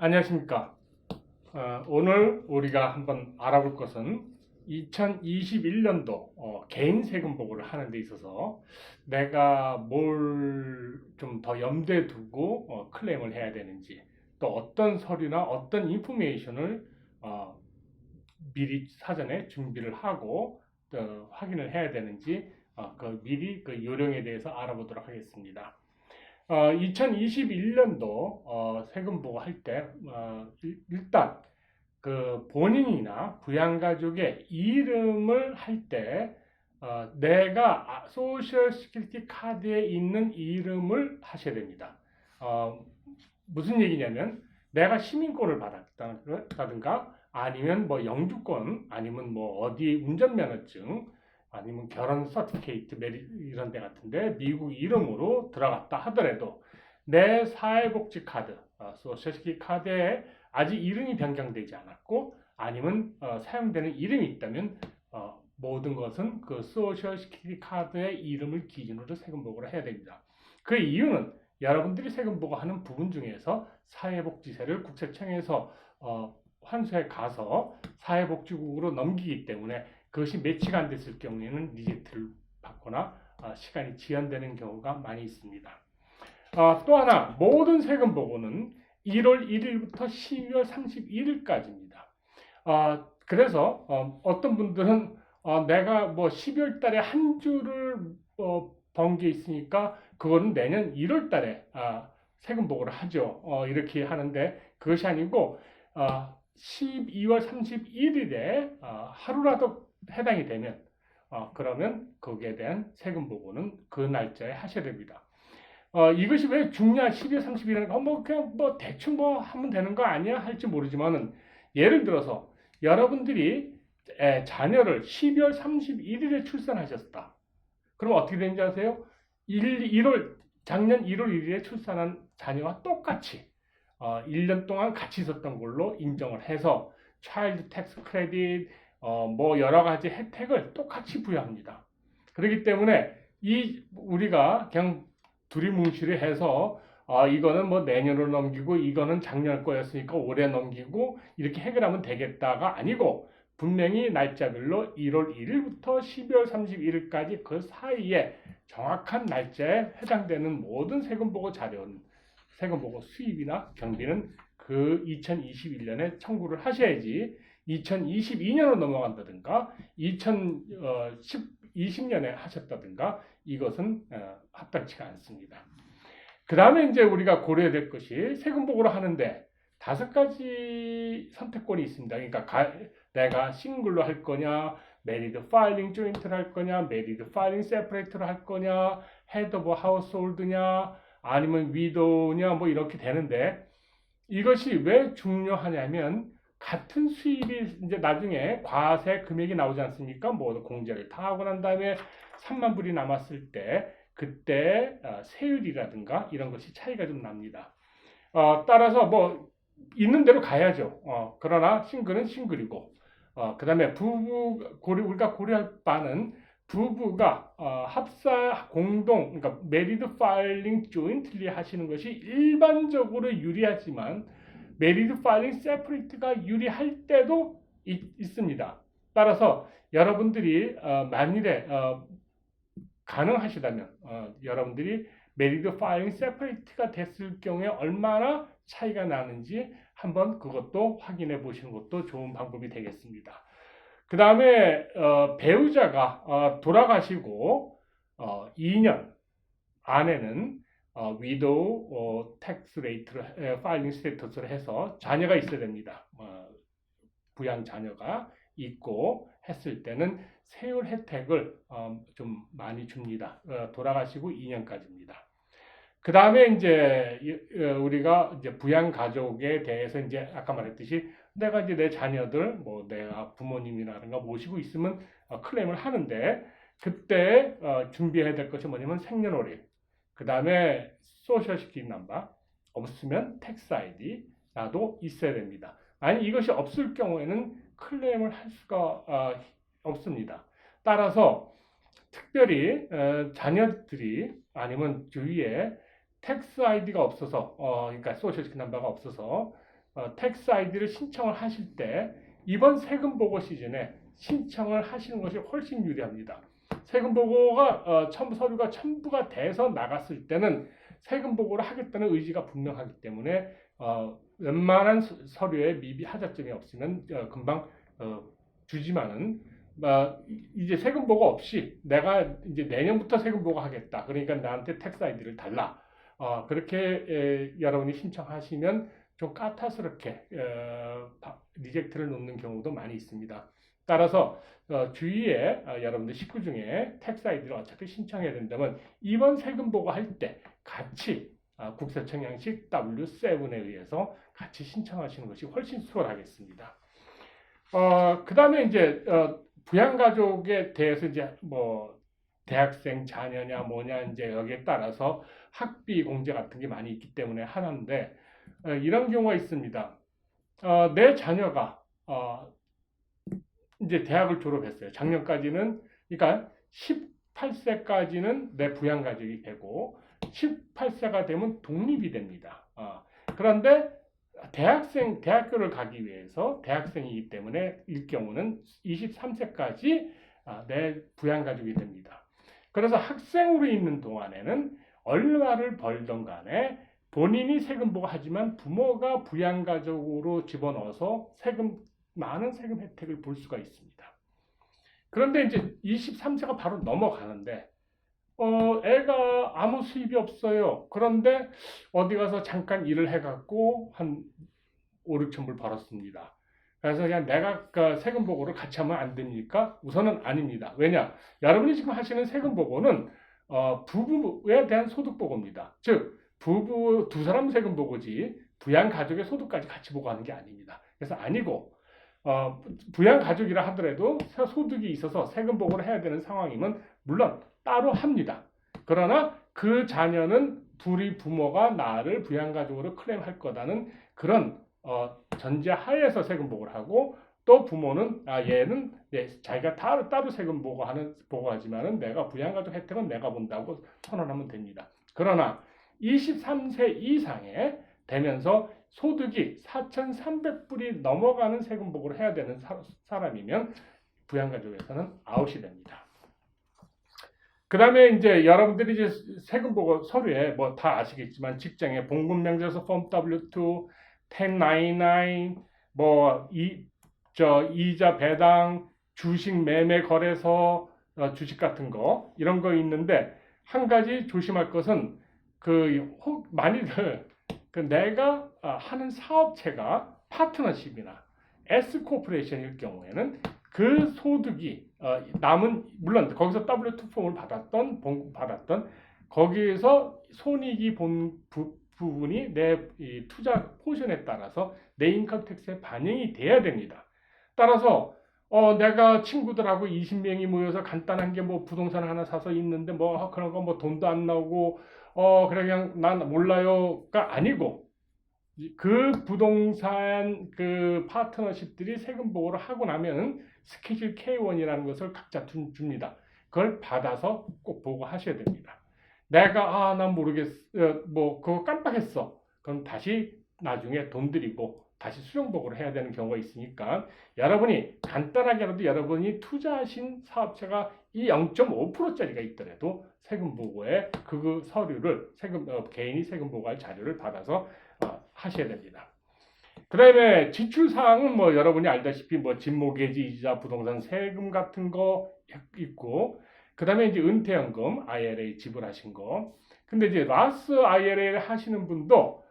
안녕하십니까. 오늘 우리가 한번 알아볼 것은 2021년도 개인 세금 보고를 하는 데 있어서 내가 뭘 좀 더 염두에 두고 클레임을 해야 되는지, 또 어떤 서류나 어떤 인포메이션을 어, 미리 사전에 준비를 하고 확인을 해야 되는지 미리 그 요령에 대해서 알아보도록 하겠습니다. 2021년도 세금 보고할 때 일단 그 본인이나 부양가족의 이름을 할 때 내가 소셜 시큐리티 카드에 있는 이름을 하셔야 됩니다. 무슨 얘기냐면 내가 시민권을 받았다든가 아니면 뭐 영주권 아니면 뭐 어디 운전면허증 아니면 결혼 서티피케이트 이런 데 같은데 미국 이름으로 들어갔다 하더라도 내 사회복지 카드, 소셜시큐리티 카드에 아직 이름이 변경되지 않았고 아니면 사용되는 이름이 있다면 모든 것은 그 소셜시큐리티 카드의 이름을 기준으로 세금 보고를 해야 됩니다. 그 이유는 여러분들이 세금 보고하는 부분 중에서 사회복지세를 국세청에서 환수해 가서 사회복지국으로 넘기기 때문에 그것이 매치가 안 됐을 경우에는 리젝트를 받거나 시간이 지연되는 경우가 많이 있습니다. 또 하나 모든 세금 보고는 1월 1일부터 12월 31일까지입니다. 그래서 어떤 분들은 내가 뭐 12월 달에 한 주를 번 게 있으니까 그거는 내년 1월 달에 세금 보고를 하죠. 이렇게 하는데 그것이 아니고 12월 31일에 하루라도 해당이 되면 그러면 거기에 대한 세금 보고는 그 날짜에 하셔야 됩니다. 이것이 왜 중요한 12월 30일이라는 뭐 그냥 뭐 대충 뭐 하면 되는 거 아니야 할지 모르지만은 예를 들어서 여러분들이 자녀를 12월 31일에 출산하셨다. 그럼 어떻게 되는지 아세요? 작년 1월 1일에 출산한 자녀와 똑같이 1년 동안 같이 있었던 걸로 인정을 해서 차일드 텍스 크레딧 뭐 여러 가지 혜택을 똑같이 부여합니다. 그렇기 때문에 우리가 그냥 두리뭉실을 해서 이거는 뭐 내년으로 넘기고 이거는 작년 거였으니까 올해 넘기고 이렇게 해결하면 되겠다가 아니고 분명히 날짜별로 1월 1일부터 12월 31일까지 그 사이에 정확한 날짜에 해당되는 모든 세금 보고 자료는 세금 보고 수입이나 경비는 그 2021년에 청구를 하셔야지 2022년으로 넘어간다든가 2020년에 하셨다든가 이것은 합당치가 않습니다. 그 다음에 이제 우리가 고려해야 될 것이 세금 보고를 하는데 5가지 선택권이 있습니다. 그러니까 내가 싱글로 할 거냐, 메리드 파일링 조인트를 할 거냐, 메리드 파일링 세퍼레이트를 할 거냐, 헤드 오브 하우스홀드냐, 아니면 위도우냐 뭐 이렇게 되는데 이것이 왜 중요하냐면 같은 수입이 이제 나중에 과세 금액이 나오지 않습니까? 뭐 공제를 다 하고 난 다음에 3만 불이 남았을 때 그때 세율이라든가 이런 것이 차이가 좀 납니다. 따라서 뭐 있는 대로 가야죠. 그러나 싱글은 싱글이고 그 다음에 우리가 고려할 바는 부부가 합사 공동 그러니까 메리드 파일링 조인틀리 하시는 것이 일반적으로 유리하지만 메리드 파일링 세퍼레이트가 유리할 때도 있습니다. 따라서 여러분들이 만일에 가능하시다면 여러분들이 메리드 파일링 세퍼레이트가 됐을 경우에 얼마나 차이가 나는지 한번 그것도 확인해 보시는 것도 좋은 방법이 되겠습니다. 그 다음에 배우자가 돌아가시고 2년 안에는 위도우 텍스 레이트를 파일링 스테이터스를 해서 자녀가 있어야 됩니다. 부양 자녀가 있고 했을 때는 세율 혜택을 좀 많이 줍니다. 돌아가시고 2년까지입니다. 그 다음에 이제 우리가 이제 부양 가족에 대해서 이제 아까 말했듯이 내가 이제 내 자녀들 뭐 내가 부모님이라든가 모시고 있으면 클레임을 하는데 그때 준비해야 될 것이 뭐냐면 생년월일, 그 다음에 소셜 시큐리티 넘버, 없으면 텍스 아이디라도 있어야 됩니다. 만약 이것이 없을 경우에는 클레임을 할 수가 없습니다. 따라서 특별히 자녀들이 아니면 주위에 텍스 아이디가 없어서 그러니까 소셜 시큐리티 넘버가 없어서 텍스 아이디를 신청을 하실 때 이번 세금 보고 시즌에 신청을 하시는 것이 훨씬 유리합니다. 세금 보고가 서류가 첨부가 돼서 나갔을 때는 세금 보고를 하겠다는 의지가 분명하기 때문에 웬만한 서류에 미비 하자점이 없으면 금방 주지만은 이제 세금 보고 없이 내가 이제 내년부터 세금 보고 하겠다. 그러니까 나한테 텍스 아이디를 달라. 그렇게 여러분이 신청하시면 좀 까탈스럽게 리젝트를 놓는 경우도 많이 있습니다. 따라서 주위에 여러분들 식구 중에 텍스 아이디를 어차피 신청해야 된다면 이번 세금 보고 할 때 같이 국세청 양식 W7에 의해서 같이 신청하시는 것이 훨씬 수월하겠습니다. 그 다음에 이제 부양가족에 대해서 이제 뭐 대학생 자녀냐 뭐냐 이제 여기에 따라서 학비 공제 같은 게 많이 있기 때문에 하는데 이런 경우가 있습니다. 내 자녀가 이제 대학을 졸업했어요. 작년까지는 그러니까 18세까지는 내 부양가족이 되고 18세가 되면 독립이 됩니다. 그런데 대학교를 가기 위해서 대학생이기 때문에 일 경우는 23세까지 내 부양가족이 됩니다. 그래서 학생으로 있는 동안에는 얼마를 벌던 간에 본인이 세금 보고하지만 부모가 부양가족으로 집어넣어서 많은 세금 혜택을 볼 수가 있습니다. 그런데 이제 23세가 바로 넘어가는데 애가 아무 수입이 없어요. 그런데 어디 가서 잠깐 일을 해갖고 한 5, 6천 불 벌었습니다. 그래서 그냥 내가 세금 보고를 같이 하면 안 됩니까? 우선은 아닙니다. 왜냐? 여러분이 지금 하시는 세금 보고는 부부에 대한 소득 보고입니다. 즉 부부 두 사람 세금 보고지 부양 가족의 소득까지 같이 보고하는 게 아닙니다. 그래서 아니고 부양 가족이라 하더라도 소득이 있어서 세금 보고를 해야 되는 상황이면 물론 따로 합니다. 그러나 그 자녀는 둘이 부모가 나를 부양가족으로 클레임할 거다는 그런 전제하에서 세금 보고를 하고 또 부모는 얘는 자기가 따로 세금 보고하지만은 내가 부양가족 혜택은 내가 본다고 선언하면 됩니다. 그러나 23세 이상에 되면서 소득이 4,300불이 넘어가는 세금 보고를 해야 되는 사람이면 부양가족에서는 아웃이 됩니다. 그 다음에 이제 여러분들이 이제 세금 보고 서류에 뭐 다 아시겠지만 직장에 봉급 명세서 폼 W2, 1099, 뭐 이자 배당, 주식 매매 거래소, 주식 같은 거 이런 거 있는데 한 가지 조심할 것은 많이들 내가 하는 사업체가 파트너십이나 S 코퍼레이션일 경우에는 그 소득이 남은 물론 거기서 W2 폼을 받았던 거기에서 손익이 본 부분이 내 투자 포션에 따라서 내 인컴 텍스에 반영이 돼야 됩니다. 따라서 내가 친구들하고 20명이 모여서 간단한 게 뭐 부동산 하나 사서 있는데 뭐 그런 거 뭐 돈도 안 나오고 그래 그냥 난 몰라요가 아니고 그 부동산 그 파트너십들이 세금 보고를 하고 나면은 스케줄 K1이라는 것을 각자 줍니다. 그걸 받아서 꼭 보고하셔야 됩니다. 내가 난 모르겠어 뭐 그거 깜빡했어. 그럼 다시 나중에 돈 들이고 다시 수령 보고를 해야 되는 경우가 있으니까 여러분이 간단하게라도 여러분이 투자하신 사업체가 이 0.5%짜리가 있더라도 세금 보고에 그 서류를 개인이 세금 보고할 자료를 받아서 하셔야 됩니다. 그 다음에 지출 사항은 뭐 여러분이 알다시피 뭐 집모기지 이자 부동산 세금 같은 거 있고 그 다음에 이제 은퇴연금 IRA 지불하신 거. 근데 이제 라스 IRA를 하시는 분도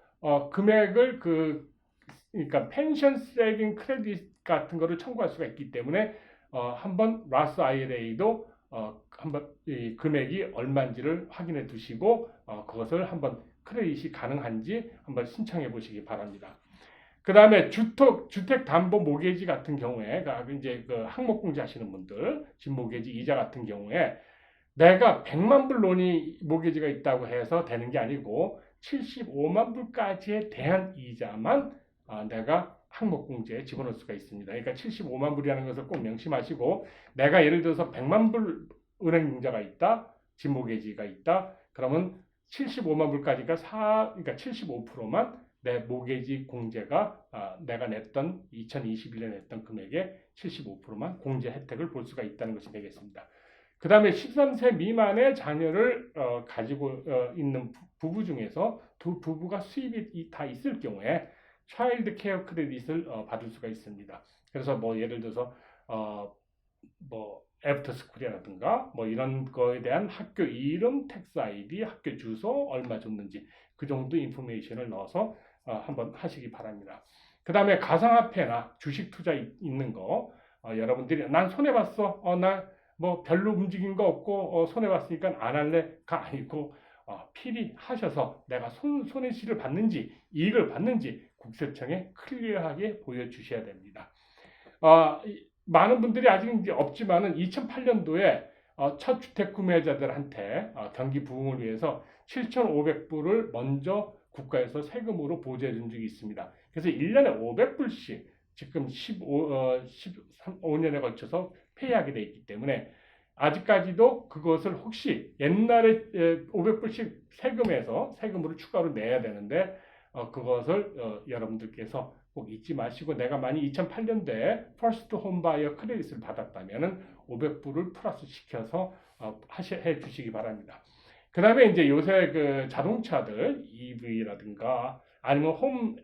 금액을 그러니까 펜션 세이빙 크레딧 같은 거를 청구할 수가 있기 때문에 한번 라스 IRA도 한번 이 금액이 얼마인지를 확인해 두시고 그것을 한번 크레딧이 가능한지 한번 신청해 보시기 바랍니다. 그 다음에 주택 담보 모기지 같은 경우에 이제 그 항목공제 하시는 분들 집 모기지 이자 같은 경우에 내가 100만 불 로니 모기지가 있다고 해서 되는 게 아니고 75만 불까지에 대한 이자만 내가 항목공제에 집어넣을 수가 있습니다. 그러니까 75만 불이라는 것을 꼭 명심하시고 내가 예를 들어서 100만 불 은행 융자가 있다, 집 모기지가 있다. 그러면 75만 불까지가 그러니까 75%만 내 모게지 공제가 내가 냈던 2021년에 냈던 금액의 75%만 공제 혜택을 볼 수가 있다는 것이 되겠습니다. 그 다음에 13세 미만의 자녀를 가지고 있는 부부 중에서 두 부부가 수입이 다 있을 경우에 차일드 케어 크레딧을 받을 수가 있습니다. 그래서 뭐 예를 들어서 뭐 애프터 스쿨이라든가 뭐 이런 거에 대한 학교 이름, 텍스 아이디, 학교 주소 얼마 줬는지 그 정도 인포메이션을 넣어서 한번 하시기 바랍니다. 그 다음에 가상화폐나 주식 투자 있는 거 여러분들이 난 손해봤어, 나 뭐 별로 움직인 거 없고 손해봤으니까 안 할래가 아니고 필히 하셔서 내가 손해실을 받는지 이익을 받는지 국세청에 클리어하게 보여주셔야 됩니다. 많은 분들이 아직 이제 없지만은 2008년도에 첫 주택 구매자들한테 경기 부흥을 위해서 7,500불을 먼저 국가에서 세금으로 보조해 준 적이 있습니다. 그래서 1년에 500불씩 지금 15년에 걸쳐서 폐하게 돼 있기 때문에 아직까지도 그것을 혹시 옛날에 500불씩 세금으로 추가로 내야 되는데 그것을 여러분들께서 꼭 잊지 마시고 내가 만약 2008년도에 퍼스트 홈바이어 크레딧을 받았다면 500불을 플러스 시켜서 해 주시기 바랍니다. 그 다음에 이제 요새 그 자동차들 EV라든가 아니면 홈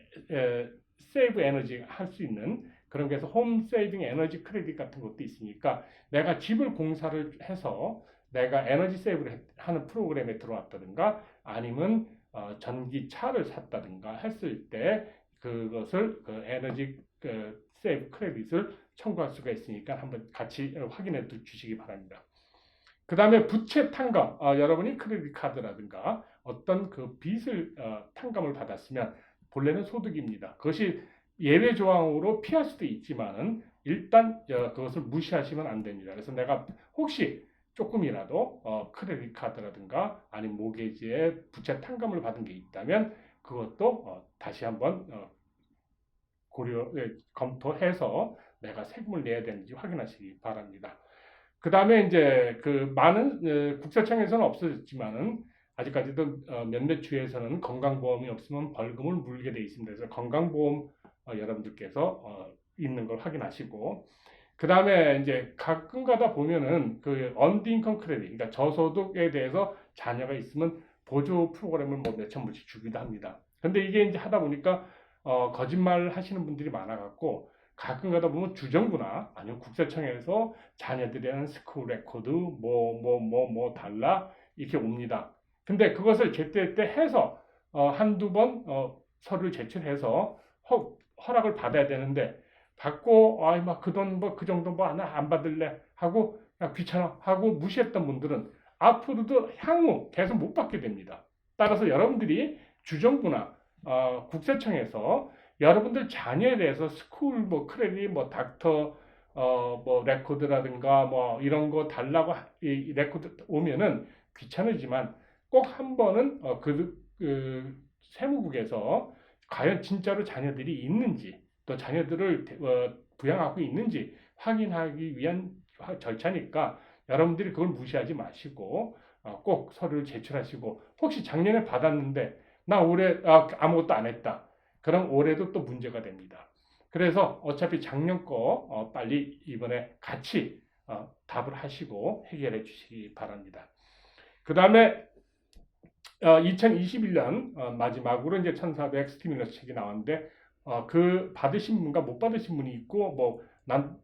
세이브 에너지 할 수 있는 그런 게서 홈 세이빙 에너지 크레딧 같은 것도 있으니까 내가 집을 공사를 해서 내가 에너지 세이브를 하는 프로그램에 들어왔다든가 아니면 전기차를 샀다든가 했을 때 그것을 에너지 세이브 크레딧을 청구할 수가 있으니까 한번 같이 확인해 주시기 바랍니다. 그 다음에 부채 탕감, 여러분이 크레딧 카드라든가 어떤 그 빚을 탕감을 받았으면 본래는 소득입니다. 그것이 예외 조항으로 피할 수도 있지만은 일단 그것을 무시하시면 안 됩니다. 그래서 내가 혹시 조금이라도 크레딧 카드라든가 아니면 모게지에 부채 탕감을 받은 게 있다면 그것도 다시 한번 검토해서 내가 세금을 내야 되는지 확인하시기 바랍니다. 그 다음에 이제 그 많은 국세청에서는 없어졌지만은 아직까지도 몇몇 주에서는 건강보험이 없으면 벌금을 물게 돼 있습니다. 그래서 건강보험 여러분들께서 있는 걸 확인하시고 그 다음에 이제 가끔가다 보면은 그 언드 인컴 크레딧, 그러니까 저소득에 대해서 자녀가 있으면 보조 프로그램을 뭐 몇천 불씩 주기도 합니다. 근데 이게 이제 하다 보니까 거짓말 하시는 분들이 많아갖고 가끔 가다 보면 주정부나 아니면 국세청에서 자녀들에 대한 스쿨 레코드 뭐 달라 이렇게 옵니다. 근데 그것을 제때 해서 한두 번 서류를 제출해서 허락을 받아야 되는데 받고 막 그 돈 뭐 그 정도 뭐 안 받을래 하고 그냥 귀찮아 하고 무시했던 분들은 앞으로도 향후 계속 못 받게 됩니다. 따라서 여러분들이 주정부나 국세청에서 여러분들 자녀에 대해서 스쿨 뭐 크레딧 뭐 닥터 뭐 레코드라든가 뭐 이런 거 달라고 이 레코드 오면은 귀찮으지만 꼭 한 번은 그 세무국에서 과연 진짜로 자녀들이 있는지 또 자녀들을 부양하고 있는지 확인하기 위한 절차니까 여러분들이 그걸 무시하지 마시고 꼭 서류를 제출하시고 혹시 작년에 받았는데 나 올해 아무것도 안 했다. 그럼 올해도 또 문제가 됩니다. 그래서 어차피 작년 거 빨리 이번에 같이 답을 하시고 해결해 주시기 바랍니다. 그 다음에 2021년 마지막으로 이제 1400 스티뮬러스 책이 나왔는데 그 받으신 분과 못 받으신 분이 있고 난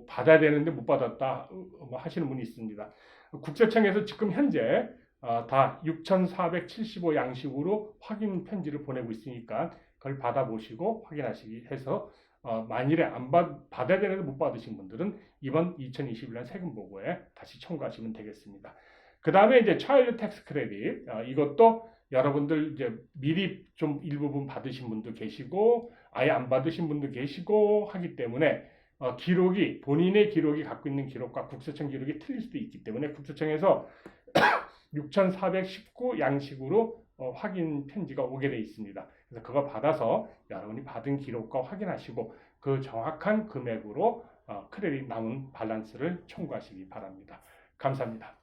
받아야 되는데 못 받았다 하시는 분이 있습니다. 국세청에서 지금 현재 다 6,475 양식으로 확인 편지를 보내고 있으니까 그걸 받아보시고 확인하시기 해서 만일에 받아야 되는데 못 받으신 분들은 이번 2021년 세금 보고에 다시 청구하시면 되겠습니다. 그 다음에 이제 차일드 텍스 크레딧 이것도 여러분들 이제 미리 좀 일부분 받으신 분도 계시고 아예 안 받으신 분도 계시고 하기 때문에 본인의 기록이 갖고 있는 기록과 국세청 기록이 틀릴 수도 있기 때문에 국세청에서 6,419 양식으로 확인 편지가 오게 되어 있습니다. 그래서 그거 받아서 여러분이 받은 기록과 확인하시고 그 정확한 금액으로 크레딧 남은 밸런스를 청구하시기 바랍니다. 감사합니다.